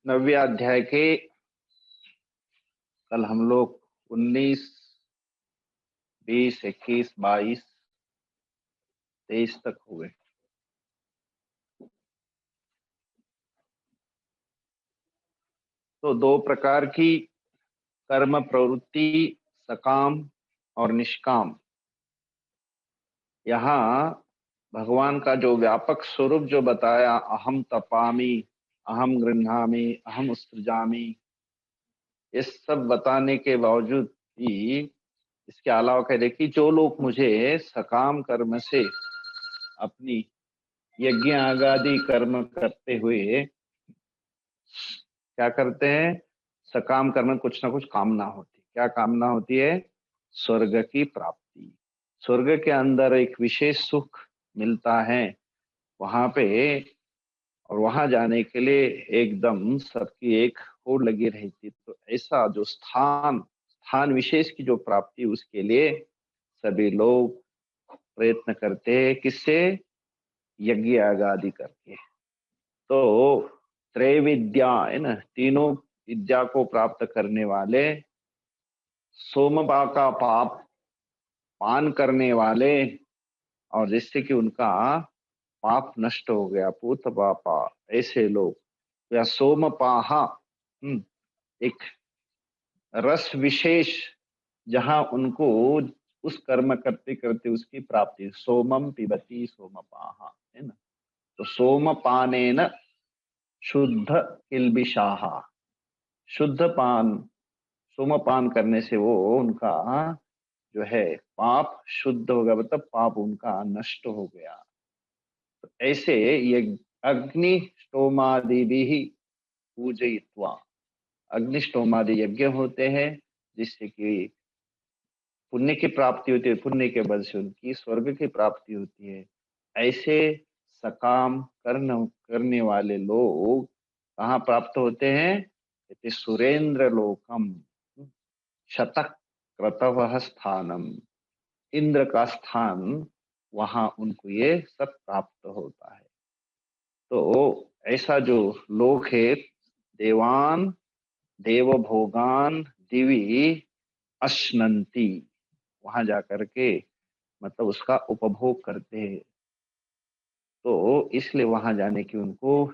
9वें अध्याय के कल हम लोग 19, 20, 21, 22, 23 तक हुए। तो दो प्रकार की कर्म प्रवृत्ति, सकाम और निष्काम। यहाँ भगवान का जो व्यापक स्वरूप जो बताया, अहम तपामि, अहम गृह्णामि, अहम उत्सृजामि, ये सब बताने के बावजूद भी इसके अलावा कह रहे कि जो लोग मुझे सकाम कर्म से अपनी यज्ञ आगादि कर्म करते हुए क्या करते हैं, सकाम कर्म में कुछ ना कुछ कामना होती। क्या कामना होती है? स्वर्ग की प्राप्ति। स्वर्ग के अंदर एक विशेष सुख मिलता है वहां पे, और वहां जाने के लिए एकदम सबकी एक होड़ लगी रहती। तो ऐसा जो स्थान स्थान विशेष की जो प्राप्ति, उसके लिए सभी लोग प्रयत्न करते हैं। किससे? यज्ञ आदि करके। तो त्रैविद्या है ना, तीनों विद्या को प्राप्त करने वाले, सोमपा का पाप पान करने वाले, और जिससे कि उनका पाप नष्ट हो गया, पूत पापा, ऐसे लोग, या सोमपाहा, एक रस विशेष जहां उनको उस कर्म करते करते उसकी प्राप्ति, सोमम पिबती सोमपाहा, है ना। तो सोमपानेन शुद्ध किल्बिषाः, शुद्ध पान, सोमपान करने से वो उनका जो है पाप शुद्ध हो गया, मतलब पाप उनका नष्ट हो गया। तो ऐसे ये अग्निष्टोमादि भी पूजयित्वा, अग्निष्टोमादि यज्ञ होते हैं जिससे कि पुण्य की प्राप्ति होती है, पुण्य के बल से उनकी स्वर्ग की प्राप्ति होती है। ऐसे सकाम करने वाले लोग कहाँ प्राप्त होते हैं? कहते सुरेंद्र लोकम शतक क्रतवः स्थानम, इंद्र का स्थान, वहां उनको ये सब प्राप्त होता है। तो ऐसा जो लोक है, देवान देवभोगान दिवी अश्नंती, वहां जाकर के मतलब उसका उपभोग करते हैं। तो इसलिए वहां जाने की उनको,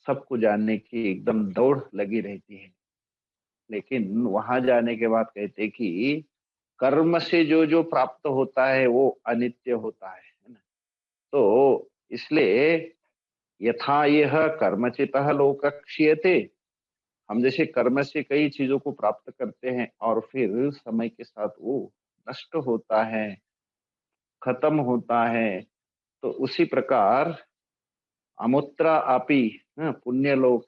सबको जानने की एकदम दौड़ लगी रहती है। लेकिन वहां जाने के बाद कहते कि कर्म से जो जो प्राप्त होता है वो अनित्य होता है ना। तो इसलिए यथा यह कर्मचितः लोक क्षीयते, हम जैसे कर्म से कई चीजों को प्राप्त करते हैं और फिर समय के साथ वो नष्ट होता है, खत्म होता है। तो उसी प्रकार अमुत्रा अपि पुण्यलोक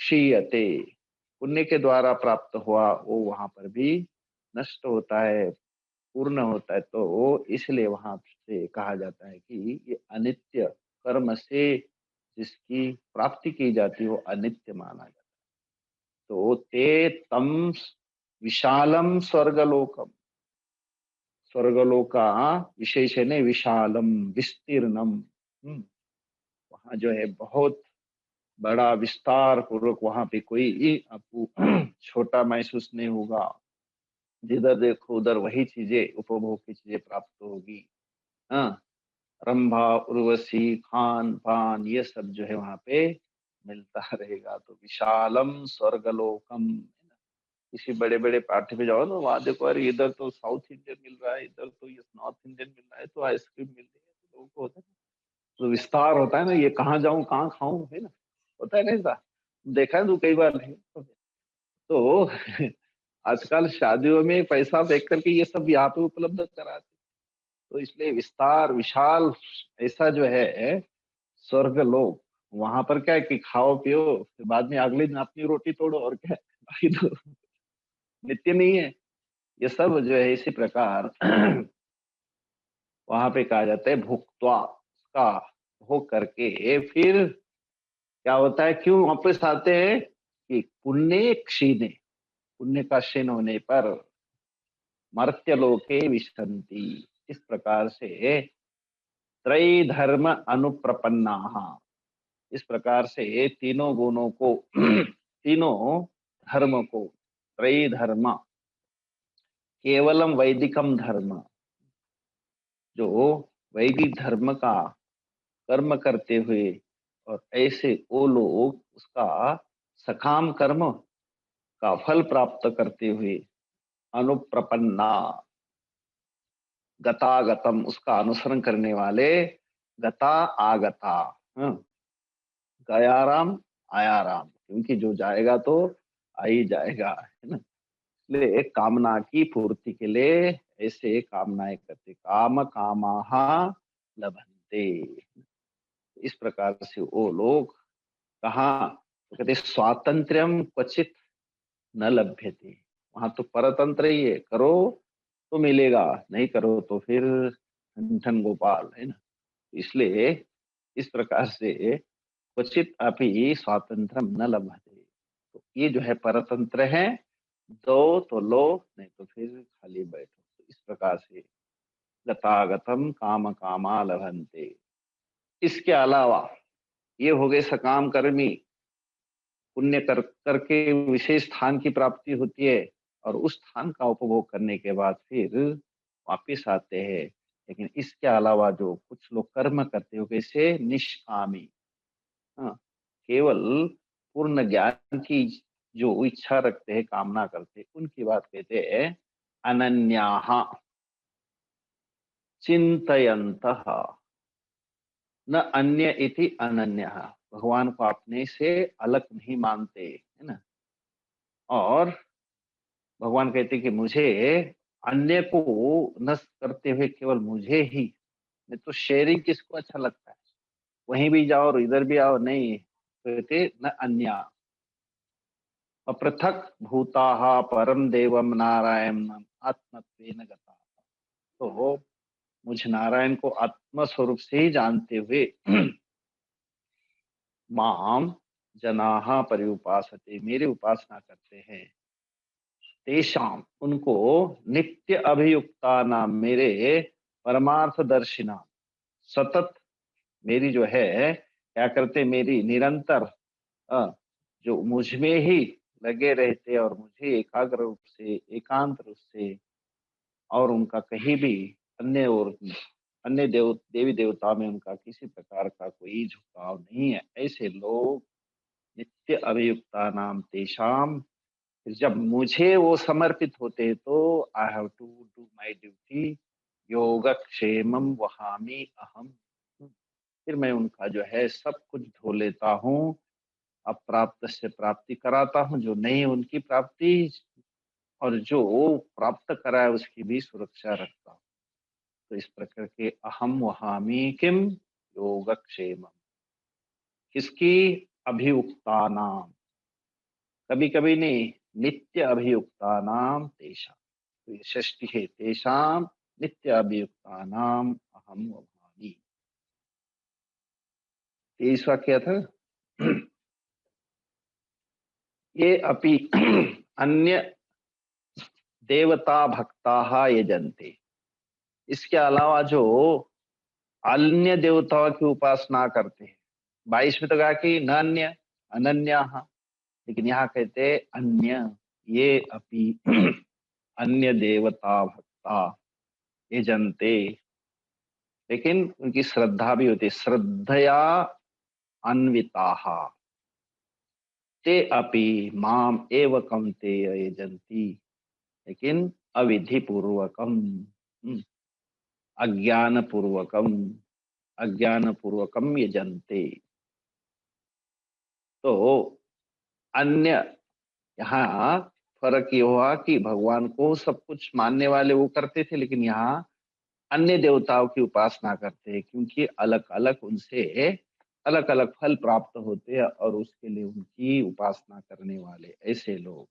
क्षीयते, पुण्य के द्वारा प्राप्त हुआ वो वहां पर भी नष्ट होता है, पूर्ण होता है। तो इसलिए वहां से कहा जाता है कि ये अनित्य, कर्म से जिसकी प्राप्ति की जाती है वो अनित्य माना जाता है। तो ते तम विशालम स्वर्गलोकम, स्वर्गलोका विशेषण विशालम विस्तीर्णम, वहां जो है बहुत बड़ा विस्तार पूर्वक, वहां पे कोई आपको छोटा महसूस नहीं होगा। जिधर देखो उधर वही चीजें, उपभोग की चीजें प्राप्त होगी। हाँ, रंभा उर्वशी खान पान ये सब जो है वहां पे मिलता रहेगा। तो विशालम स्वर्गलोकम, किसी बड़े बड़े पार्टी पे जाओ तो वहां देखो, अरे इधर तो साउथ इंडियन मिल रहा है, इधर तो ये नॉर्थ इंडियन मिल रहा है, तो आइसक्रीम मिल रही है। तो लोगों को होता है तो विस्तार होता है ना, ये कहाँ जाऊं कहाँ खाऊं, है ना, होता है ना ऐसा। देखा है तू कई बार नहीं तो आजकल शादियों में पैसा देख करके ये सब यहाँ पे उपलब्ध कराते। तो इसलिए विस्तार विशाल ऐसा जो है स्वर्ग लोक, वहां पर क्या है कि खाओ पियो, फिर बाद में अगले दिन अपनी रोटी तोड़ो, और क्या है, बाकी तो नित्य नहीं है ये सब जो है। इसी प्रकार वहां पे कहा जाता है भुक्त्वा, उसका भोग करके फिर क्या होता है, क्यों वापस आते हैं? कि पुण्य क्षीणे, पुण्य का क्षीण होने पर मर्त्य लोके विशंति, इस प्रकार से त्रय धर्म अनुप्रपन्ना, इस प्रकार से तीनों गुणों को तीनों धर्म को, त्रयी धर्म, केवलम वैदिकम धर्म, जो वैदिक धर्म का कर्म करते हुए और ऐसे वो लोग उसका सकाम कर्म का फल प्राप्त करते हुए अनुप्रपन्ना, गतागतम उसका अनुसरण करने वाले, गता आगता, हाँ, गयाराम आयाराम, क्योंकि जो जाएगा तो आ ही जाएगा, है ना। इसलिए कामना की पूर्ति के लिए ऐसे कामनाएं करते, काम कामाहा लभन्ते। इस प्रकार से वो लोग कहाँ, तो कहते स्वातंत्र्यम क्वचित न लभ्यते, वहां तो परतंत्र ही है, करो तो मिलेगा, नहीं करो तो फिर ठन गोपाल, है ना। इसलिए इस प्रकार से क्वचित अपि स्वातंत्रम न लभते, तो ये जो है परतंत्र है, दो तो लो, नहीं तो फिर खाली बैठो। तो इस प्रकार से गतागतम काम कामा लभन्ते। इसके अलावा ये हो गए सकाम कर्मी, पुण्य कर करके विशेष स्थान की प्राप्ति होती है, और उस स्थान का उपभोग करने के बाद फिर वापिस आते हैं। लेकिन इसके अलावा जो कुछ लोग कर्म करते हो, कैसे निष्कामी, हाँ, केवल पूर्ण ज्ञान की जो इच्छा रखते हैं, कामना करते हैं, उनकी बात कहते हैं अनन्याः चिंतयन्तः, न अन्य इति अनन्यः, भगवान को अपने से अलग नहीं मानते, है ना। और भगवान कहते हैं कि मुझे अन्य को न करते हुए केवल मुझे ही, नहीं तो शेयरिंग किसको अच्छा लगता है, वहीं भी जाओ और इधर भी आओ, नहीं, कहते न अन्य, अपृथक भूताः परम देवम नारायणम आत्मत्वेन गता। तो मुझ नारायण को आत्म स्वरूप से ही जानते हुए माम जनाः पर्युपासते, मेरे उपासना करते हैं, तेषाम उनको, नित्य अभियुक्ता नाम, मेरे परमार्थ दर्शिना, सतत मेरी जो है क्या करते, मेरी निरंतर जो मुझ में ही लगे रहते और मुझे एकाग्र रूप से, एकांत रूप से, और उनका कहीं भी अन्य और अन्य देवी देवता में उनका किसी प्रकार का कोई झुकाव नहीं है, ऐसे लोग नित्य अभियुक्ता नाम तेषाम, जब मुझे वो समर्पित होते हैं तो I have to do my duty, योगक्षेमम वहामी अहम, फिर मैं उनका जो है सब कुछ धो लेता हूँ, अप्राप्त से प्राप्ति कराता हूँ, जो नहीं उनकी प्राप्ति, और जो प्राप्त कराए उसकी भी सुरक्षा रखता हूँ। तो इस प्रकार के अहम वहामी किम योगक्षेमम, किसकी, अभियुक्ता नाम, कभी कभी नहीं, नित्य अभियुक्ता नाम तेषाम, तो ये षष्ठी है, तेषाम नित्य अभियुक्ता नाम अहम वहामी। 23 क्या था, ये अपि अन्य देवता भक्ता यजन्ते, इसके अलावा जो अन्य देवताओं की उपासना करते हैं, 22 में तो कहा कि न अन्य, अनन्या, लेकिन यहाँ कहते अन्य, ये अपि अन्य देवता भक्ता यजन्ते, लेकिन उनकी श्रद्धा भी होती है, श्रद्धया अन्विताः ते अपि माम एव कौन्तेय यजन्ति, लेकिन अविधि पूर्वकम, अज्ञान पूर्वकम, अज्ञान पूर्वकम यजन्ते। तो अन्य, यहाँ फर्क ये हुआ कि भगवान को सब कुछ मानने वाले वो करते थे, लेकिन यहाँ अन्य देवताओं की उपासना करते हैं, क्योंकि अलग अलग उनसे अलग अलग फल प्राप्त होते हैं, और उसके लिए उनकी उपासना करने वाले ऐसे लोग,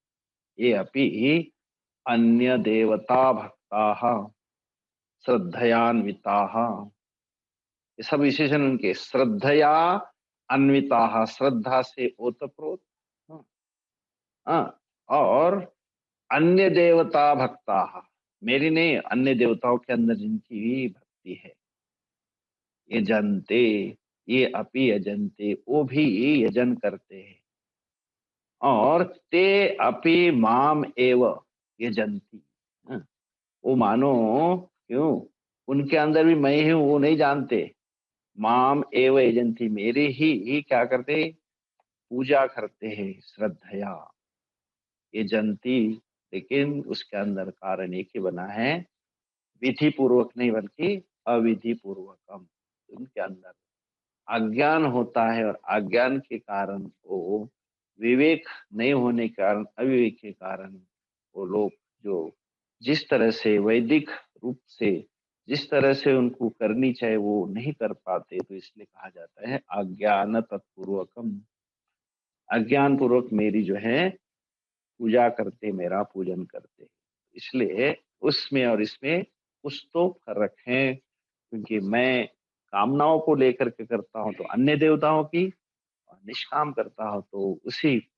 ये अपि अन्य देवता भक्ता श्रद्धयान्विता, ये सब विशेषण उनके, श्रद्धया अन्विता, श्रद्धा से ओतप्रोत, हाँ, हाँ, और अन्य देवता भक्ता, मेरी नहीं, अन्य देवताओं के अंदर जिनकी भी भक्ति है, ये जानते, ये अपि यजन्ते, वो भी यजन करते हैं। और ते अपि माम एव यजन्ति। हाँ, वो मानो क्यों, उनके अंदर भी मैं ही हूँ वो नहीं जानते। माम एव यजन्ति, मेरे ही क्या करते, पूजा करते हैं श्रद्धया। यजन्ति, लेकिन उसके अंदर कारण एक ही बना है, विधि पूर्वक नहीं बल्कि अविधि पूर्वकम। उनके अंदर अज्ञान होता है और अज्ञान के कारण वो, विवेक नहीं होने के कारण, अविवेक के कारण वो लोग जो जिस तरह से वैदिक रूप से जिस तरह से उनको करनी चाहिए वो नहीं कर पाते, तो इसलिए कहा जाता है अज्ञान तत्पूर्वकम। अज्ञान पूर्वक मेरी जो है पूजा करते, मेरा पूजन करते। इसलिए उसमें और इसमें कुछ तो फर्क है, क्योंकि मैं कामनाओं को लेकर के करता हूँ तो अन्य देवताओं की, और निष्काम करता हूँ तो उसी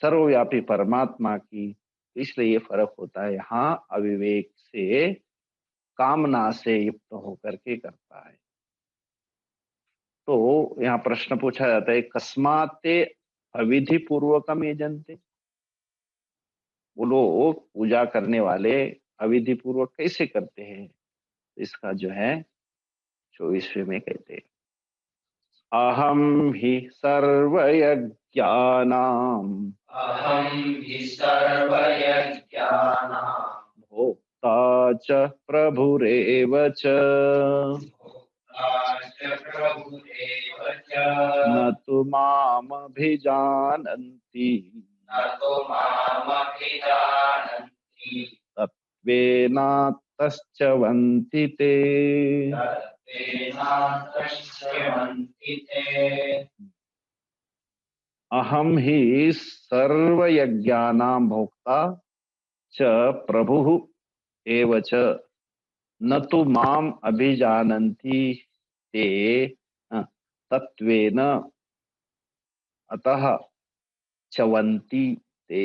सर्वव्यापी परमात्मा की। इसलिए ये फर्क होता है, यहाँ अविवेक से, कामना से युक्त होकर के करता है। तो यहाँ प्रश्न पूछा जाता है, कस्माते अविधि पूर्वकम ये जनते, वो लोग पूजा करने वाले अविधि पूर्वक कैसे करते हैं। इसका जो है 24वें में कहते हैं, अहम हि सर्वयज्ञानां अहं हि सर्वयज्ञानां भोक्ता च प्रभुरेव च, भोक्ता च प्रभुरेव च, न तु मामभिजानन्ति न तु मामभिजानन्ति तत्त्वेनातश्चवन्ति ते। तत्तेनान्तश्च्यवन्ति ते। अहम ही सर्वयज्ञानां भोक्ता च प्रभुः एव च, न तु माम अभिजानन्ति ते तत्त्वेन अतः चवन्ति ते।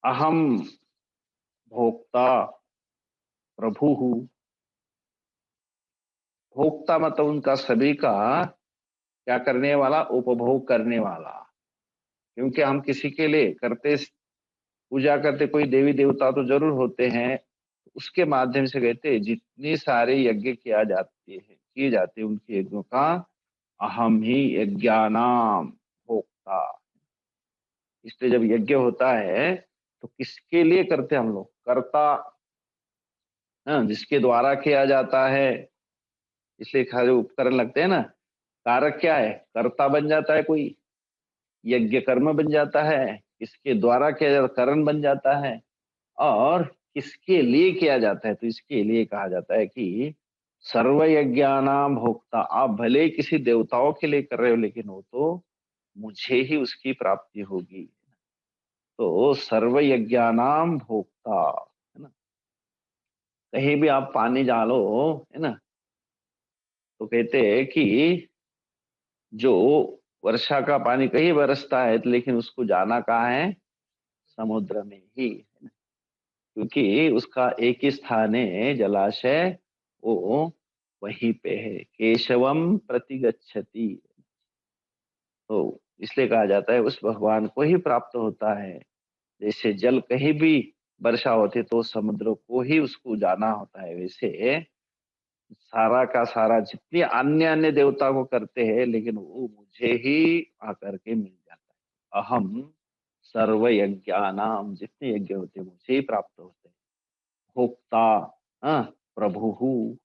अहम भोक्ता प्रभुः, भोक्ता मतलब उनका सभी का क्या करने वाला, उपभोग करने वाला। क्योंकि हम किसी के लिए करते, पूजा करते, कोई देवी देवता तो जरूर होते हैं, उसके माध्यम से कहते हैं जितने सारे यज्ञ किया जाते हैं, किए जाते हैं, उनके यज्ञों का अहम ही यज्ञानाम भोक्ता। इसलिए जब यज्ञ होता है तो किसके लिए करते हैं हम लोग, कर्ता, हाँ, जिसके द्वारा किया जाता है। इसलिए सारे उपकरण लगते हैं ना, कारक क्या है, कर्ता बन जाता है कोई, यज्ञ कर्म बन जाता है, किसके द्वारा किया जाता है करण बन जाता है, और किसके लिए किया जाता है, तो इसके लिए कहा जाता है कि सर्वयज्ञानाम भोक्ता। आप भले ही किसी देवताओं के लिए कर रहे हो, लेकिन वो तो मुझे ही उसकी प्राप्ति होगी। तो सर्वयज्ञानाम भोक्ता, है ना। कहीं भी आप पानी डालो, है ना, तो कहते हैं कि जो वर्षा का पानी कहीं बरसता है, लेकिन उसको जाना कहाँ है, समुद्र में ही, है ना। क्योंकि उसका एक ही स्थान है जलाशय, वो वहीं पे है, केशवम प्रतिगच्छति। तो इसलिए कहा जाता है उस भगवान को ही प्राप्त होता है। जैसे जल कहीं भी वर्षा होती तो समुद्र को ही उसको जाना होता है, वैसे सारा का सारा जितने अन्य अन्य देवता को करते हैं, लेकिन वो मुझे ही आकर के मिल जाता है। अहम सर्व यज्ञानाम, जितने यज्ञ होते हैं मुझे ही प्राप्त होते हैं। भोक्ता, हाँ, प्रभु,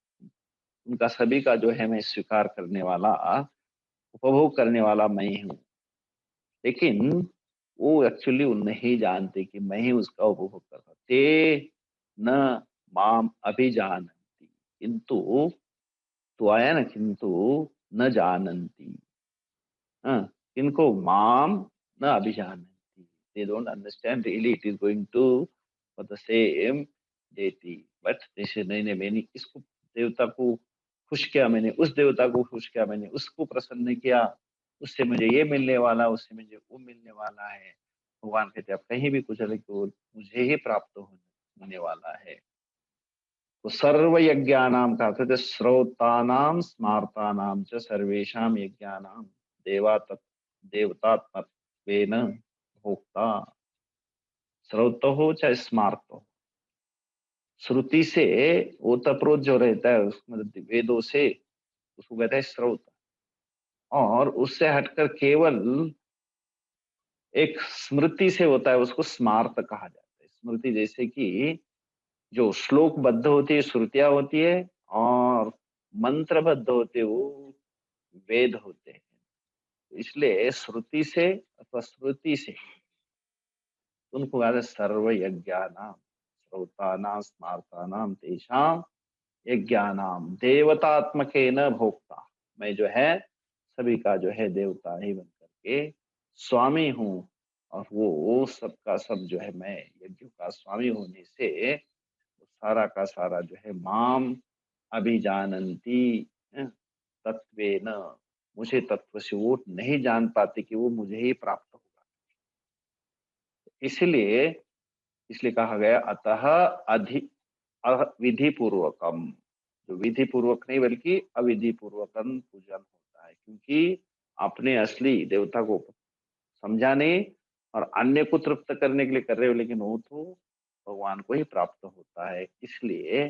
उनका सभी का जो है मैं स्वीकार करने वाला, उपभोग करने वाला मैं ही हूँ। लेकिन वो एक्चुअली वो नहीं जानते कि मैं ही उसका उपभोग कर रहा, ते न माम अभिजानन्ति, किंतु तो आया ना, किंतु न जानन्ति, हाँ, किनको, माम न अभिजानन्ति, they don't understand really it is going to for the same deity, but जैसे नहीं नहीं, मैंने इसको देवता को खुश किया, मैंने उस देवता को खुश किया, मैंने उसको प्रसन्न किया, उससे मुझे ये मिलने वाला, उससे मुझे वो मिलने वाला है। भगवान कहते आप कहीं भी कुछ अलग तो मुझे ही प्राप्त होने वाला है। तो सर्व यज्ञानाम का अर्थ है श्रोतानाम स्मार्तानाम च सर्वेषाम यज्ञानाम देवतात्मत्वेन भोक्ता। श्रोतो हो चाहे स्मार्त हो, श्रुति से ओतप्रोत जो रहता है मतलब वेदों से, उसको कहते हैं श्रोत। और उससे हटकर केवल एक स्मृति से होता है, उसको स्मार्त कहा जाता है। स्मृति जैसे कि जो श्लोकबद्ध होती है श्रुतियां होती है, और मंत्रबद्ध होते वो वेद होते हैं। इसलिए श्रुति से अथवा श्रुति से उनको कहते हैं सर्व यज्ञानाम श्रोतानाम स्मार्तानाम तेषाम यज्ञानाम देवतात्मकेन भोक्ता। मैं जो है सभी का जो है देवता ही बन करके स्वामी हूँ, और वो सबका सब जो है मैं यज्ञ का स्वामी होने से वो सारा का सारा जो है माम अभिजानंती तत्वेन, मुझे तत्व से वो नहीं जान पाते कि वो मुझे ही प्राप्त होगा। इसलिए इसलिए कहा गया अतः अधि विधि पूर्वकम, जो विधि पूर्वक नहीं बल्कि अविधि पूर्वकम पूजन होता है, क्योंकि अपने असली देवता को समझा नहीं और अन्य को तृप्त करने के लिए कर रहे हो, लेकिन वो तो भगवान को ही प्राप्त होता है। इसलिए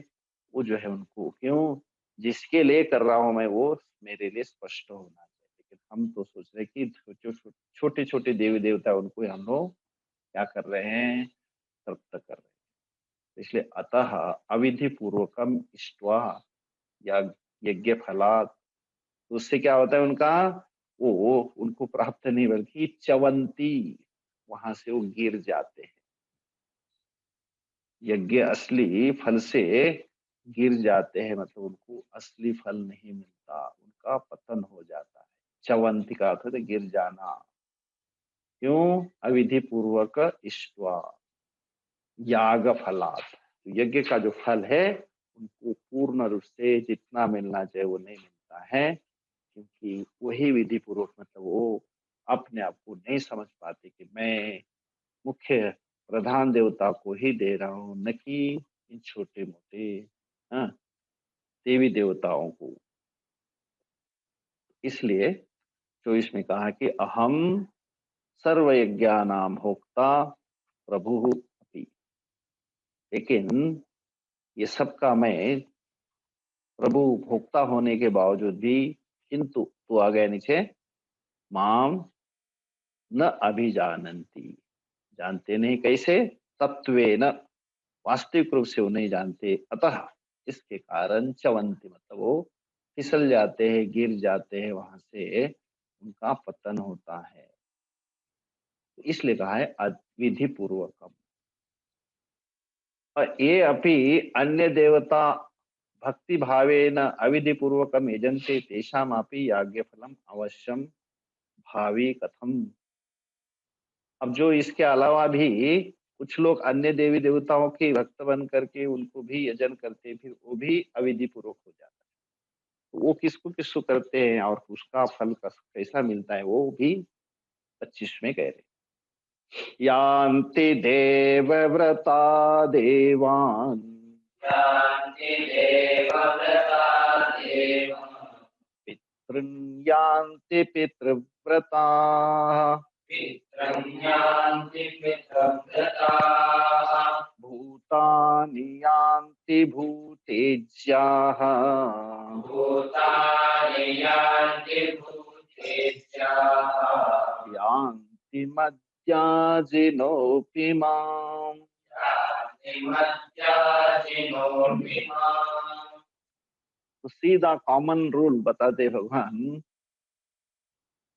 वो जो है उनको क्यों, जिसके लिए कर रहा हूं मैं वो मेरे लिए स्पष्ट होना चाहिए। लेकिन हम तो सोच रहे कि छोटे छोटे देवी देवता उनको ही हम लोग क्या कर रहे हैं, तृप्त कर रहे हैं। इसलिए अतः अविधि पूर्वकम इष्ट्वा या यज्ञ फलात्, तो उससे क्या होता है उनका, वो उनको प्राप्त नहीं बल्कि च्यवंती, वहां से वो गिर जाते हैं। यज्ञ असली फल से गिर जाते हैं, मतलब उनको असली फल नहीं मिलता, उनका पतन हो जाता है। च्यवंती का अर्थ है गिर जाना। क्यों, अविधि पूर्वक इष्ट्वा याग फलात्, तो यज्ञ का जो फल है उनको पूर्ण रूप से जितना मिलना चाहिए वो नहीं मिलता है, क्योंकि वही विधि पूर्वक मतलब वो अपने आप को नहीं समझ पाते कि मैं मुख्य प्रधान देवता को ही दे रहा हूँ, न कि इन छोटे मोटे हाँ देवी देवताओं को। इसलिए जो इसमें कहा कि अहम सर्व यज्ञानाम भोक्ता प्रभु अपि, लेकिन ये सबका मैं प्रभु भोक्ता होने के बावजूद भी, किंतु तो आ गया नीचे, माम न अभिजानंती, जानते नहीं कैसे, तत्वेन, वास्तविक रूप से वो नहीं जानते। अतः इसके कारण च्यवंती मतलब वो फिसल जाते हैं, गिर जाते हैं, वहां से उनका पतन होता है। तो इसलिए कहा है अविधि पूर्वकम। और ये अपि अन्य देवता भक्ति भावेन अविधि पूर्वकम यजन्ते तेषाम अपि याज्ञ फलम अवश्यम भावी कथम। अब जो इसके अलावा भी कुछ लोग अन्य देवी देवताओं के भक्त बन करके उनको भी यजन करते, फिर वो भी अविधि पूर्वक हो जाता है। तो वो किसको किसको करते हैं और उसका फल कैसा मिलता है, वो भी 25 में कह रहे। यान्ति देवव्रता देवान् यान्ति देवव्रता देवा पितॄन् यान्ति पितृव्रताः पितरं यान्ति पितृव्रताः भूतानि यान्ति भूतेज्याः भूतानि यान्ति भूतेज्याः यान्ति मद्याजिनोऽपि माम्। यान्ति मद्याजिनोर्मिमाम् तो सीधा कॉमन रूल बताते भगवान,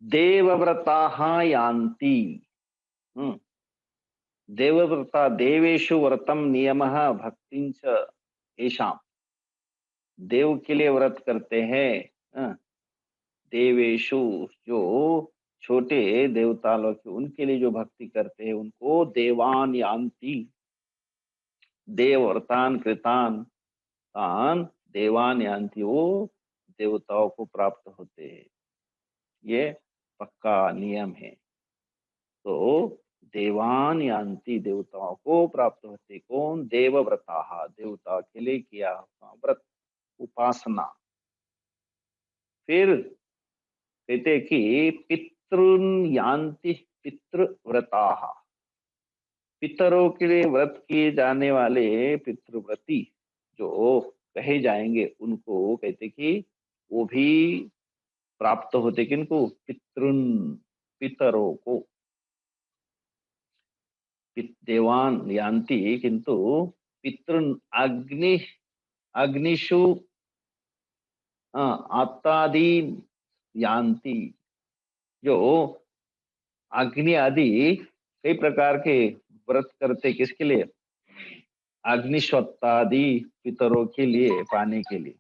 देवव्रता यान्ति। हम्म, देवव्रता देवेषु व्रतम नियमः भक्तिंच येषाम्, देव के लिए व्रत करते हैं। देवेशु जो छोटे देवता लोग उनके लिए जो भक्ति करते हैं उनको देवान यान्ति, देव व्रतान कृतान तान देवान यान्ति, वो देवताओं को प्राप्त होते हैं। ये पक्का नियम है। तो देवान यान्ति, देवताओं को प्राप्त होते। कौन? देवव्रता, देवता के लिए किया हुआ व्रत, उपासना। फिर कहते कि पितृन यान्ति पितृव्रता, पितरों के लिए व्रत किए जाने वाले पितृव्रती जो कहे जाएंगे उनको कहते कि वो भी प्राप्त होते। किनको? पितृन, पितरों को। देवान यान्ति किंतु पितृन अग्नि, अग्निषु आत्तादि यान्ति, जो अग्नि आदि कई प्रकार के व्रत करते। किसके लिए? अग्निशोत्तादि पितरों के लिए, पाने के लिए।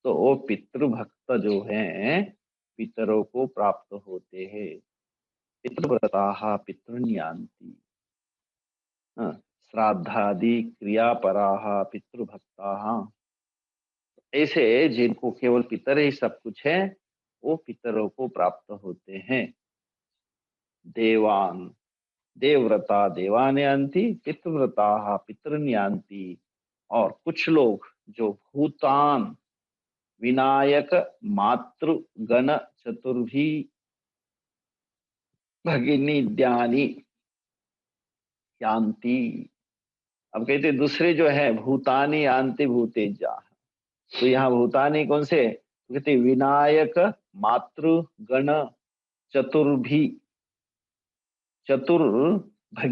तो वो पितृभक्त जो हैं पितरों को प्राप्त होते हैं। पितृव्रता पितृन्यान्ति, श्राद्धादि क्रियापराः पितृभक्ताः। ऐसे जिनको केवल पितर ही सब कुछ है, वो पितरों को प्राप्त होते हैं। देवान, देवव्रता देवानयान्ति, पितृव्रता पितृन्यान्ति। और कुछ लोग जो भूतान, विनायक, मातृगण, चतुर्भी, भगिनीद्यानि यान्ति। अब कहते दूसरे जो है भूतानी यान्ति भूतेजा। तो यहाँ भूतानी कौन से? तो कहते विनायक, मातृगण, चतुर्भी, चतुर्भगिन्यादिनी,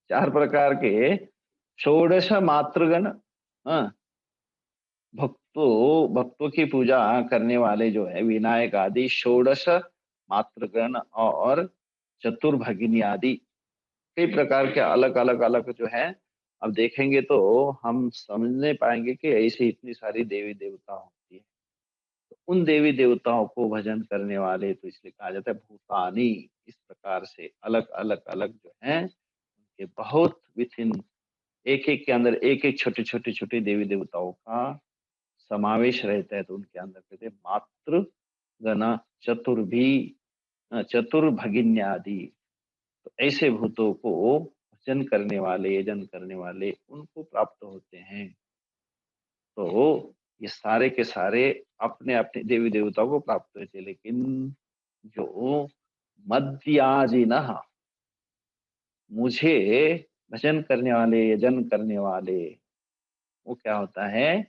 4 प्रकार के षोडश मातृगण। हाँ, भक्तों की पूजा करने वाले जो है विनायक आदि, षोडश मातृगण और चतुर्भगिनी आदि, कई प्रकार के अलग अलग अलग जो है। अब देखेंगे तो हम समझने पाएंगे कि ऐसी इतनी सारी देवी देवता होती है। तो उन देवी देवताओं को भजन करने वाले, तो इसलिए कहा जाता है भूतानी। इस प्रकार से अलग अलग अलग जो है उनके बहुत विथिन, एक एक के अंदर एक एक छोटे छोटे छोटे देवी देवताओं का समावेश रहता है। तो उनके अंदर कहते हैं मातृ गण, चतुर्भी, चतुर्भगिन्यादि। तो ऐसे भूतों को भजन करने वाले, यजन करने वाले उनको प्राप्त होते हैं। तो ये सारे के सारे अपने अपने देवी देवताओं को प्राप्त होते हैं। लेकिन जो मद्याजिनः, मुझे भजन करने वाले, यजन करने वाले, वो क्या होता है?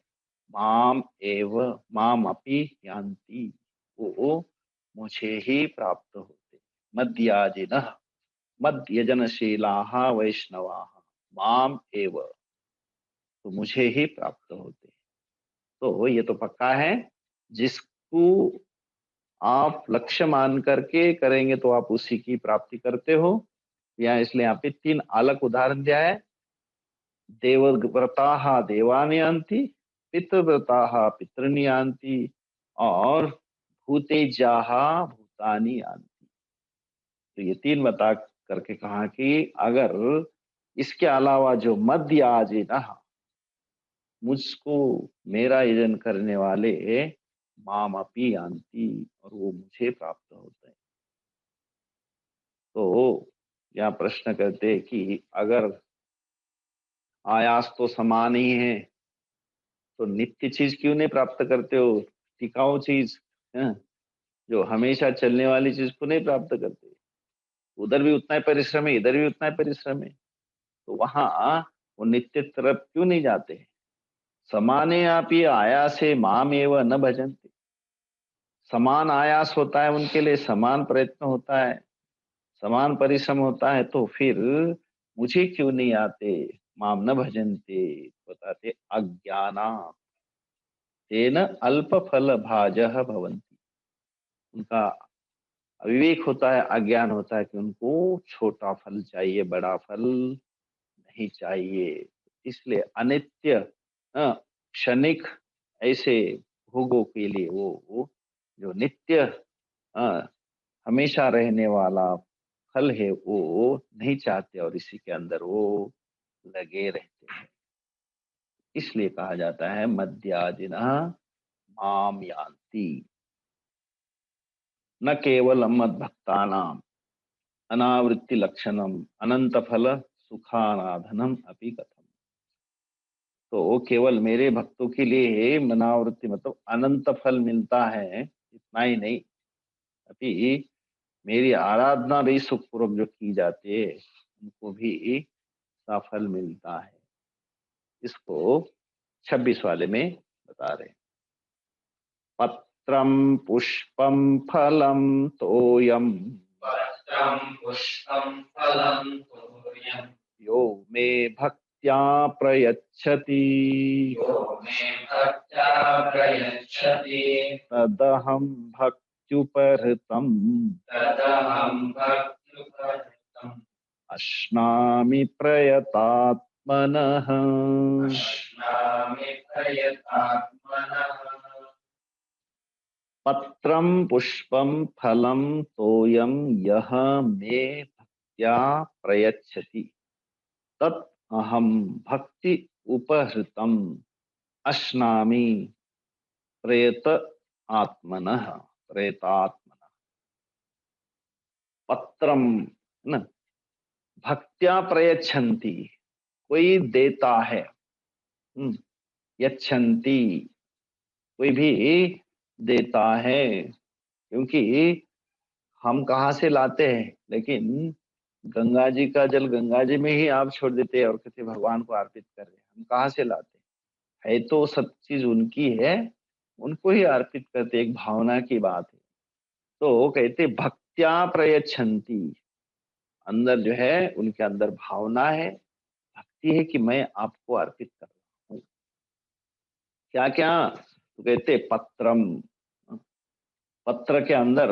माम एव माम अपि यान्ति, वो मुझे ही प्राप्त होते। मद्याजिनः, मद यजनशीलाः वैष्णवाः, माम एव, तो मुझे ही प्राप्त होते। तो ये तो पक्का है, जिसको आप लक्ष्य मान करके करेंगे तो आप उसी की प्राप्ति करते हो। या इसलिए यहाँ पे 3 अलग उदाहरण दिया है। देवव्रता देवानि यान्ति, पितृव्रता पितॄन् यान्ति, और भूतेजाः भूतानि यान्ति। तो ये 3 बता करके कहा कि अगर इसके अलावा जो मद्याजिनः, मुझको मेरा यजन करने वाले, माम अपि यान्ति, और वो मुझे प्राप्त होते हैं। तो यहाँ प्रश्न करते हैं कि अगर आयास तो समान ही है, तो नित्य चीज क्यों नहीं प्राप्त करते हो? टिकाऊ चीज, हैं? जो हमेशा चलने वाली चीज को नहीं प्राप्त करते? उधर भी उतना ही परिश्रम है, इधर भी उतना ही परिश्रम है, तो वहां वो नित्य तरफ क्यों नहीं जाते? समाने आप ये आयासे माम एव न भजन्ते। समान आयास होता है उनके लिए, समान प्रयत्न होता है, समान परिश्रम होता है, तो फिर मुझे क्यों नहीं आते? माम न भजन्ते, बताते अज्ञाना तेन अल्प फल भाजः भवन्ति। उनका अविवेक होता है, अज्ञान होता है कि उनको छोटा फल चाहिए, बड़ा फल नहीं चाहिए। इसलिए अनित्य, क्षणिक ऐसे भोगों के लिए वो जो नित्य, अ, हमेशा रहने वाला फल है वो नहीं चाहते, और इसी के अंदर वो लगे रहते हैं। इसलिए कहा जाता है मद्याजिनः माम यान्ति, न केवल मद्भक्तानाम। अनावृत्ति लक्षणम अनंत फल सुखानाधनम अपि कथम। तो केवल मेरे भक्तों के लिए मनावृत्ति मतलब अनंत फल मिलता है, इतना ही नहीं, अभी मेरी आराधना भी सुखपूर्वक जो की जाती है उनको भी सफल मिलता है। इसको 26 वाले में बता रहे हैं। पत्रम पुष्पम फलम तोयम पत्रं पुष्पं फलं तोयं यो मे भक्त्या प्रयच्छति यो मे भक्त्या प्रयच्छति तदहं भक्त्युपहृतम् तदहं भक्त्युपहृतम् अश्नामि प्रयतात्मनः। अश्नामि प्रयतात्मनः। पत्रम पुष्पम फलम तोयम यह मे भक्त्या प्रयच्छति तत् अहम भक्ति उपहृतम अश्नामि प्रयत आत्मनः प्रयतात्मनः। पत्रम न भक्त्या प्रयच्छन्ति, कोई देता है, यच्छन्ति कोई भी देता है, क्योंकि हम कहाँ से लाते हैं, लेकिन गंगा जी का जल गंगा जी में ही आप छोड़ देते हैं और कहते भगवान को अर्पित कर रहे हैं। हम कहाँ से लाते हैं? है तो सब चीज उनकी है, उनको ही अर्पित करते, एक भावना की बात है। तो कहते भक्त्या प्रयच्छन्ति, अंदर जो है उनके अंदर भावना है, भक्ति है कि मैं आपको अर्पित कर रहा हूँ। क्या क्या? तो कहते पत्रम, पत्र के अंदर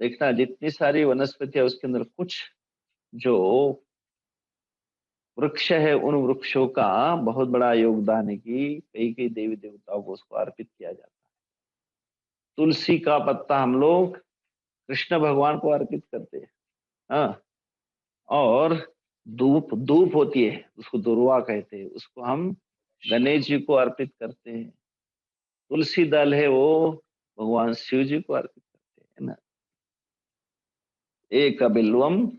देखना जितनी सारी वनस्पति है उसके अंदर कुछ जो वृक्ष है उन वृक्षों का बहुत बड़ा योगदान है कि कई कई देवी देवताओं को उसको अर्पित किया जाता है। तुलसी का पत्ता हम लोग कृष्ण भगवान को अर्पित करते हैं। हाँ, और धूप धूप होती है उसको दुर्वा कहते हैं, उसको हम गणेश जी को अर्पित करते हैं। तुलसी दल है वो भगवान शिव जी को अर्पित करते हैं ना। एक बिल्वम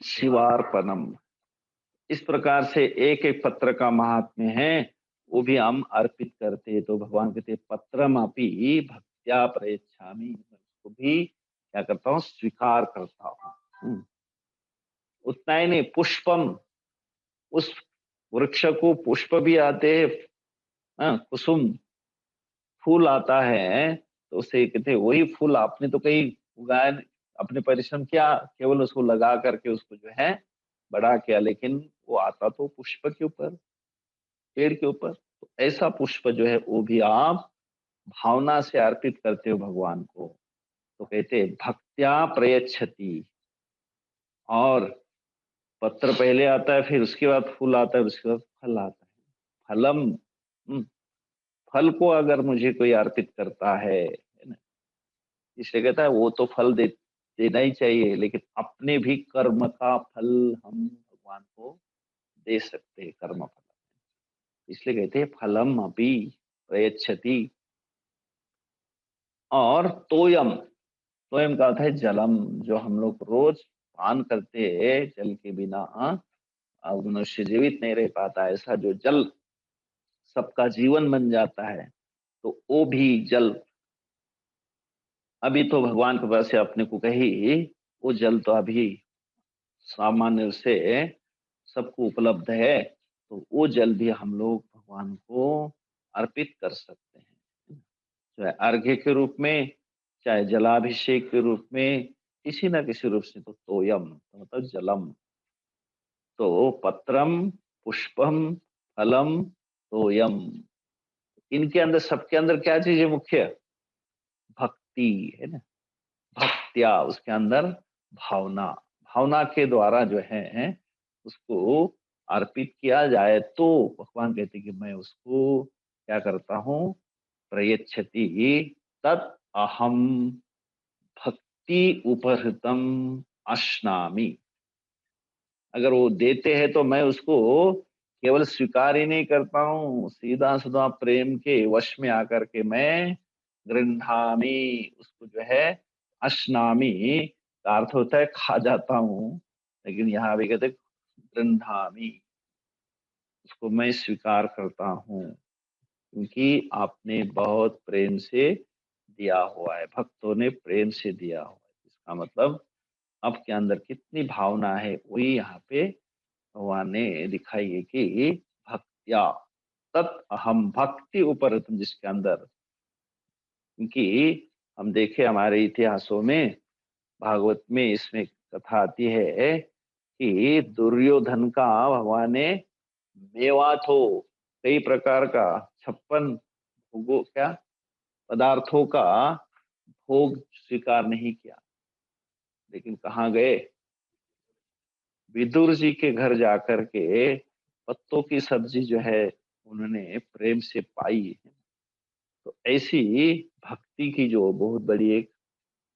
शिवार्पणम, इस प्रकार से एक एक पत्र का महात्म्य है, वो भी हम अर्पित करते हैं। तो भगवान कहते पत्रम अपि भक्त्या प्रयच्छामि, मैं उसको भी क्या करता हूँ, स्वीकार करता हूँ। उतना ही नहीं, पुष्पम, उस वृक्ष को पुष्प भी आते हैं, कुसुम फूल आता है, तो उसे कहते वही फूल आपने तो कहीं उगाया, अपने परिश्रम किया, केवल उसको लगा करके उसको जो है बड़ा किया, लेकिन वो आता तो पुष्प के ऊपर, पेड़ के ऊपर। तो ऐसा पुष्प जो है वो भी आप भावना से अर्पित करते हो भगवान को, तो कहते भक्त्या प्रयच्छति। और पत्र पहले आता है, फिर उसके बाद फूल आता है, उसके बाद फल आता है। फलम, फल को अगर मुझे कोई अर्पित करता है ना, इसलिए कहता है वो तो फल देना ही चाहिए, लेकिन अपने भी कर्म का फल हम भगवान को दे सकते हैं, कर्म फल। इसलिए कहते हैं फलम अपि प्रयच्छति। और तोयम, तोयम का अर्थ है जलम, जो हम लोग रोज पान करते हैं, जल के बिना अब मनुष्य जीवित नहीं रह पाता। ऐसा जो जल सबका जीवन बन जाता है, तो वो भी जल अभी तो भगवान के पास से अपने को कही, वो जल तो अभी सामान्य से सबको उपलब्ध है, तो वो जल भी हम लोग भगवान को अर्पित कर सकते हैं, चाहे अर्घ्य के रूप में, चाहे जलाभिषेक के रूप में, किसी ना किसी रूप से। तो तोयम तो मतलब जलम। तो पत्रम पुष्पम फलम तोयम, इनके अंदर, सबके अंदर क्या चीज है मुख्य? भक्ति है ना। भक्त्या, उसके अंदर भावना, भावना के द्वारा जो है उसको अर्पित किया जाए, तो भगवान कहते कि मैं उसको क्या करता हूँ, प्रयच्छति तत् अहम भक्ति उपहृतम अश्नामि। अगर वो देते हैं तो मैं उसको केवल स्वीकार ही नहीं करता हूँ, सीधा सीधा प्रेम के वश में आकर के मैं गृह्णामि, उसको जो है अश्नामि का अर्थ होता है खा जाता हूँ, लेकिन यहाँ भी कहते गृह्णामि, उसको मैं स्वीकार करता हूँ, क्योंकि आपने बहुत प्रेम से दिया हुआ है, भक्तों ने प्रेम से दिया हुआ है। इसका मतलब आपके अंदर कितनी भावना है, वही यहाँ पे भगवान ने दिखाई है कि भक्त्या तत् अहम, भक्ति उपरतम, जिसके अंदर, क्योंकि हम देखे हमारे इतिहासों में, भागवत में इसमें कथा आती है कि दुर्योधन का भगवान ने मेवाथो, कई प्रकार का 56 भोगों क्या पदार्थों का भोग स्वीकार नहीं किया, लेकिन कहाँ गए, विदुर जी के घर जाकर के पत्तों की सब्जी जो है उन्होंने प्रेम से पाई है। तो ऐसी भक्ति की जो बहुत बड़ी एक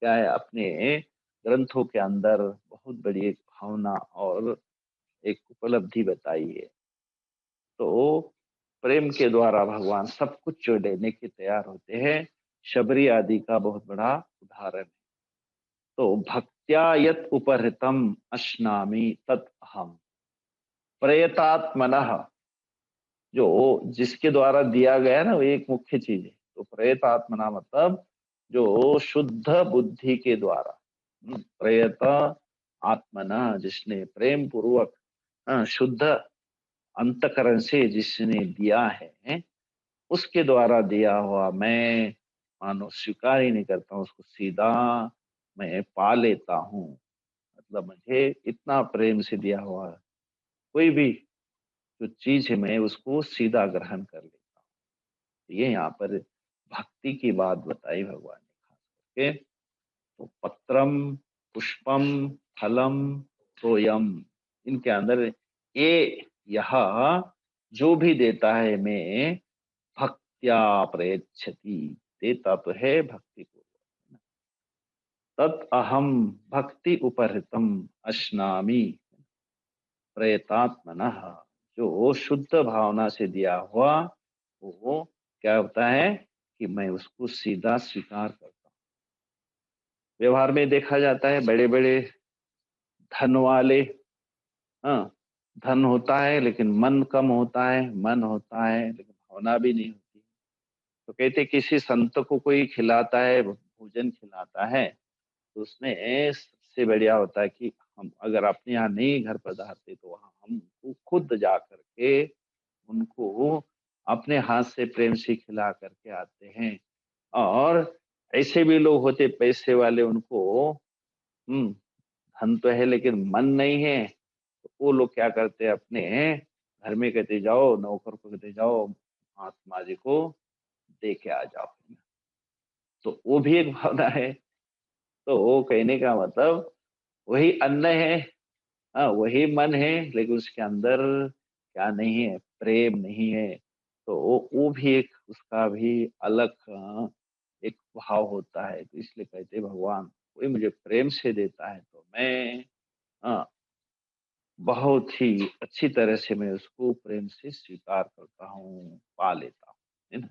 क्या है, अपने ग्रंथों के अंदर बहुत बड़ी एक भावना और एक उपलब्धि बताई है। तो प्रेम के द्वारा भगवान सब कुछ जो लेने के तैयार होते हैं, शबरी आदि का बहुत बड़ा उदाहरण है। तो भक्त्या यत् उपहृतम अश्नामि तत् अहम, प्रयतात्मनः, जो जिसके द्वारा दिया गया ना, वो एक मुख्य चीज है। तो प्रयतात्मना मतलब जो शुद्ध बुद्धि के द्वारा, प्रयत आत्मना, जिसने प्रेम पूर्वक शुद्ध अंतकरण से जिसने दिया है, उसके द्वारा दिया हुआ मैं मानो स्वीकार ही नहीं करता हूँ, उसको सीधा मैं पा लेता हूँ। मतलब मुझे इतना प्रेम से दिया हुआ कोई भी जो चीज है, मैं उसको सीधा ग्रहण कर लेता हूँ। ये यहाँ पर भक्ति की बात बताई भगवान ने खास करके। तो पत्रम, पुष्पम, फलम, तोयम, इनके अंदर ये यह जो भी देता है मैं भक्त्या प्रयच्छति, देता तो है भक्ति पूर्वक। तत् अहम भक्ति उपहृतम अश्नामि प्रयतात्मनः, जो शुद्ध भावना से दिया हुआ वो क्या होता है कि मैं उसको सीधा स्वीकार करता हूँ। व्यवहार में देखा जाता है, बड़े बड़े धन वाले, हाँ, धन होता है लेकिन मन कम होता है, मन होता है लेकिन भावना भी नहीं होती। तो कहते किसी संत को कोई खिलाता है, भोजन खिलाता है, तो उसमें सबसे बढ़िया होता है कि हम अगर अपने यहाँ नहीं घर पधारते तो वहाँ हम खुद जा करके उनको अपने हाथ से प्रेम से खिला करके आते हैं। और ऐसे भी लोग होते पैसे वाले, उनको धन तो है लेकिन मन नहीं है, तो वो लोग क्या करते हैं, अपने घर में कहते जाओ, नौकर को कहते जाओ महात्मा जी को दे के आ जाओ। तो वो भी एक भावना है। तो वो कहने का मतलब वही अन्न है, हाँ वही मन है, लेकिन उसके अंदर क्या नहीं है, प्रेम नहीं है। तो वो भी एक उसका भी अलग एक भाव होता है। तो इसलिए कहते हैं भगवान कोई मुझे प्रेम से देता है तो मैं बहुत ही अच्छी तरह से मैं उसको प्रेम से स्वीकार करता हूँ, पा लेता हूँ, है ना।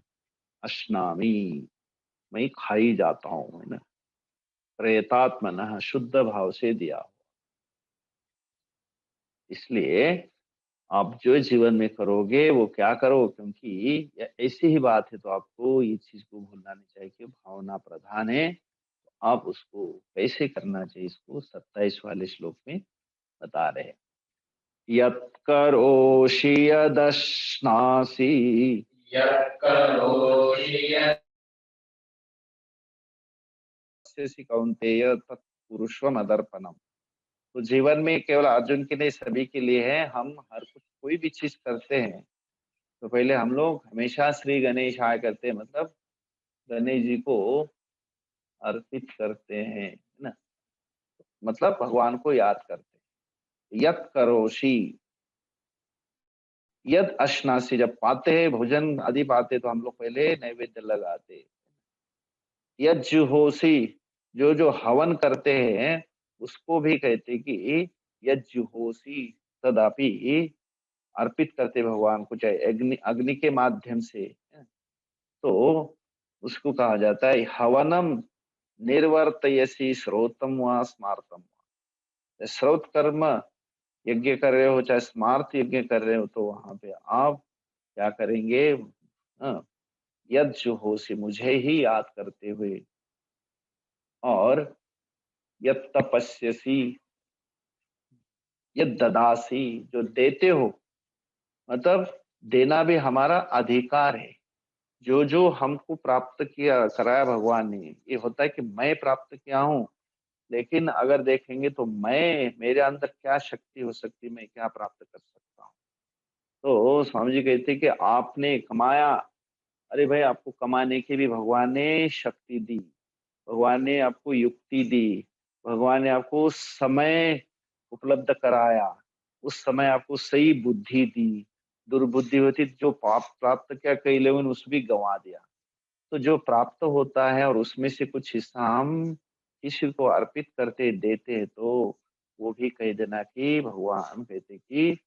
अश्नामी, मैं खाई जाता हूँ, है ना। प्रयतात्मनः, शुद्ध भाव से दिया हो। इसलिए आप जो जीवन में करोगे वो क्या करो, क्योंकि ऐसी ही बात है, तो आपको ये चीज को भूलना नहीं चाहिए कि भावना प्रधान है। तो आप उसको कैसे करना चाहिए, इसको 27 वाले श्लोक में बता रहे हैं। यत्करोषि यदश्नासि यत्करोषि कौन्तेय तत्पुरुषमदर्पणम। तो जीवन में केवल अर्जुन के नहीं, सभी के लिए है। हम हर कुछ कोई भी चीज करते हैं तो पहले हम लोग हमेशा श्री गणेश आय करते हैं, मतलब गणेश जी को अर्पित करते हैं, है ना। मतलब भगवान को याद करते हैं। यत करोषि, यद अश्नासी, जब पाते हैं भोजन आदि पाते तो हम लोग पहले नैवेद्य लगाते हैं। यद जुहोसी, जो जो हवन करते हैं उसको भी कहते कि यद जुहोसी, तदापि अर्पित करते भगवान को, चाहे अग्नि अग्नि के माध्यम से, तो उसको कहा जाता है हवनम निर्वर्तयसी श्रोतम व स्मार्तम वा। श्रोत कर्म यज्ञ कर रहे हो चाहे स्मार्त यज्ञ कर रहे हो, तो वहां पे आप क्या करेंगे? यद जुहोसी, मुझे ही याद करते हुए, और यद तपस्यसी, यद ददासी, जो देते हो, मतलब देना भी हमारा अधिकार है। जो जो हमको प्राप्त किया कराया भगवान ने, ये होता है कि मैं प्राप्त किया हूँ, लेकिन अगर देखेंगे तो मैं, मेरे अंदर क्या शक्ति हो सकती है, मैं क्या प्राप्त कर सकता हूँ। तो स्वामी जी कहते कि आपने कमाया, अरे भाई आपको कमाने की भी भगवान ने शक्ति दी, भगवान ने आपको युक्ति दी, भगवान ने आपको समय उपलब्ध कराया, उस समय आपको सही बुद्धि दी। दुर्बुद्धि होती जो पाप प्राप्त किया, कई लोगों ने उस भी गंवा दिया। तो जो प्राप्त होता है और उसमें से कुछ हिस्सा हम किसी को अर्पित करते देते हैं, तो वो भी कह देना कि भगवान कहते कि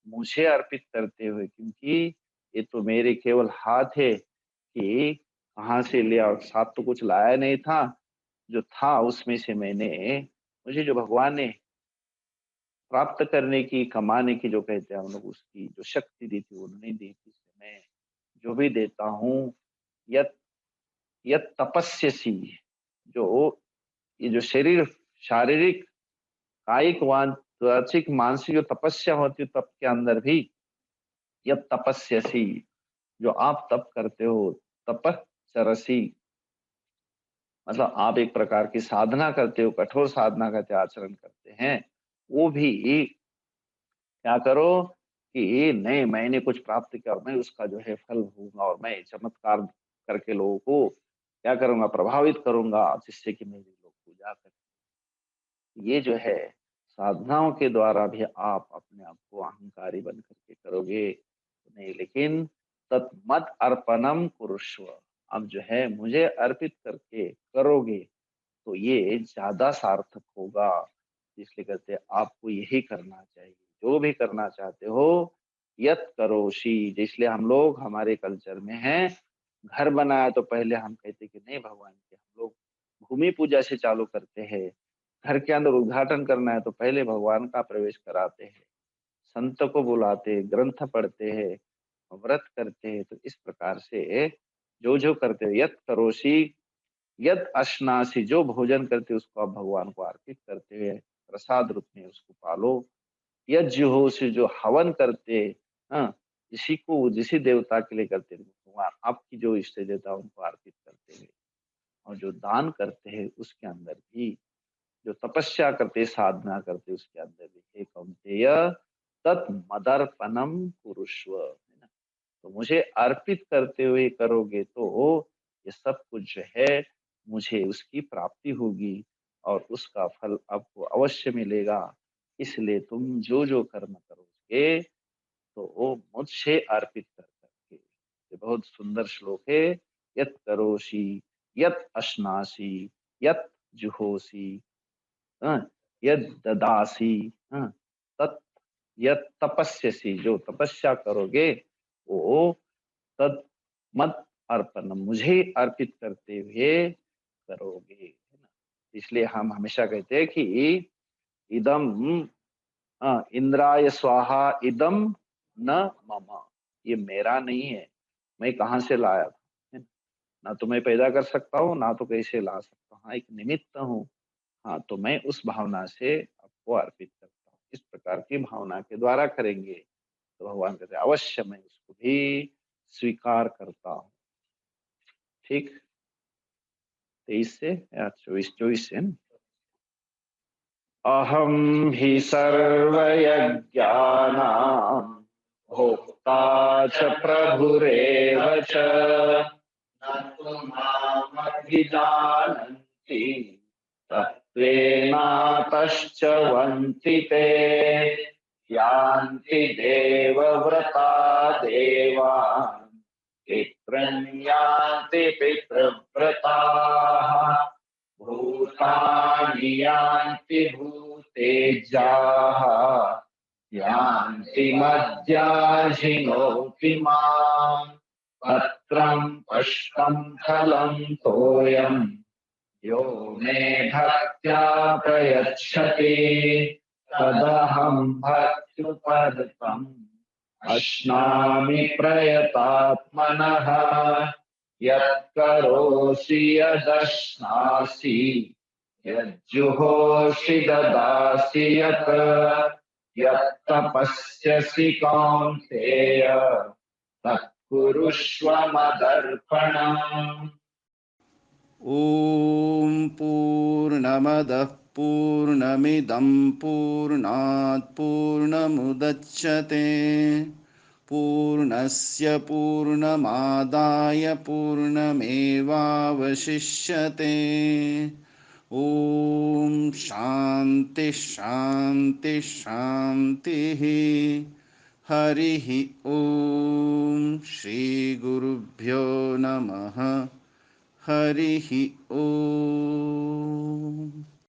मुझे अर्पित करते हुए, क्योंकि ये तो मेरे केवल हाथ है कि कहाँ से लिया, और साथ तो कुछ लाया नहीं था, जो था उसमें से मैंने, मुझे जो भगवान ने प्राप्त करने की, कमाने की, जो कहते हैं हम लोग, उसकी जो शक्ति दी थी उन्होंने दी थी, मैं जो भी देता हूँ, यत यत तपस्यसी, जो ये जो शरीर, शारीरिक, कायिक, वाचिक, मानसिक जो तपस्या होती है तप के अंदर भी, यत तपस्यसी, जो आप तप करते हो, तपस्सरसी, मतलब आप एक प्रकार की साधना करते हो, कठोर साधना करते, आचरण करते हैं, वो भी क्या करो कि नहीं मैंने कुछ प्राप्त किया और मैं उसका जो है फल भोगूंगा, और मैं चमत्कार करके लोगों को क्या करूंगा, प्रभावित करूंगा, जिससे कि मेरी लोग पूजा करें। ये जो है साधनाओं के द्वारा भी आप अपने आप को अहंकारी बन करके करोगे तो नहीं, लेकिन तत्मद अर्पणम कुरुष्व, अब जो है मुझे अर्पित करके करोगे तो ये ज्यादा सार्थक होगा। इसलिए कहते हैं आपको यही करना चाहिए, जो भी करना चाहते हो, यत करोशी। इसलिए हम लोग, हमारे कल्चर में है, घर बनाया तो पहले हम कहते कि नहीं भगवान के, हम लोग भूमि पूजा से चालू करते हैं। घर के अंदर उद्घाटन करना है तो पहले भगवान का प्रवेश कराते हैं, संत को बुलाते हैं, ग्रंथ पढ़ते हैं, व्रत करते हैं। तो इस प्रकार से जो जो करते हो, यत करोशी यद अश्नासी, जो भोजन करते उसको आप भगवान को अर्पित करते हुए प्रसाद रूप में उसको पालो। यद जुहोसी, जो हवन करते, हाँ, किसी को, जिसी देवता के लिए करते भगवान आपकी जो इष्ट देवता उनको अर्पित करते हुए, और जो दान करते हैं उसके अंदर भी, जो तपस्या करते, साधना करते, उसके अंदर भी, हे कौन्तेय तत् मदर्पणम कुरुष्व, है ना। तो मुझे अर्पित करते हुए करोगे तो ये सब कुछ जो है मुझे उसकी प्राप्ति होगी, और उसका फल आपको अवश्य मिलेगा। इसलिए तुम जो जो कर्म करोगे तो वो मुझसे अर्पित कर करके। ये बहुत सुंदर श्लोक है। यत करोषि, यत अश्नासि, यत जुहोसि, हाँ, यद ददासी, हाँ, तत् यद तपस्यसी, जो तपस्या करोगे वो तद मत अर्पण, मुझे अर्पित करते हुए करोगे, है ना। इसलिए हम हमेशा कहते हैं कि इदम, इंद्राय स्वाहा, इदम न मम, ये मेरा नहीं है, मैं कहाँ से लाया था, है ना? ना तो मैं पैदा कर सकता हूँ, ना तो कैसे ला सकता हूँ, हाँ एक निमित्त हूँ। हाँ, तो मैं उस भावना से आपको अर्पित करता हूँ। इस प्रकार की भावना के द्वारा करेंगे तो भगवान कहते हैं अवश्य मैं उसको भी स्वीकार करता हूँ। ठीक, 23 से या 24 से न? अहम हि सर्वयज्ञानां भोक्ता च प्रभुरेव च न तु मामधिजानन्ति जानन्ति तत्त्वेनातश्च वन्ति ते यान्ति देवव्रता देवान् पितॄन् यान्ति पितृव्रताः भूतानि यान्ति भूतेज्याः यान्ति मद्याजिनोति माम् पत्रम् पुष्पम् फलम् तोयम् यो मे भक्त्या प्रयच्छति तदहं भक्त्युपहृतम् अश्नामि प्रयतात्मनः यत्करोषि यदश्नासि यज्जुहोषि ददासि यत् यत्तपस्यसि कौन्तेय तत्कुरुष्व मदर्पणम्। ॐ पूर्णमदः पूर्णमिदं पूर्णात् पूर्णमुदच्यते पूर्णस्य पूर्णमादाय पूर्णमेवावशिष्यते। ॐ शान्ति शान्ति शान्तिः। हरिः ॐ श्रीगुरुभ्यो नमः। हरिः ॐ।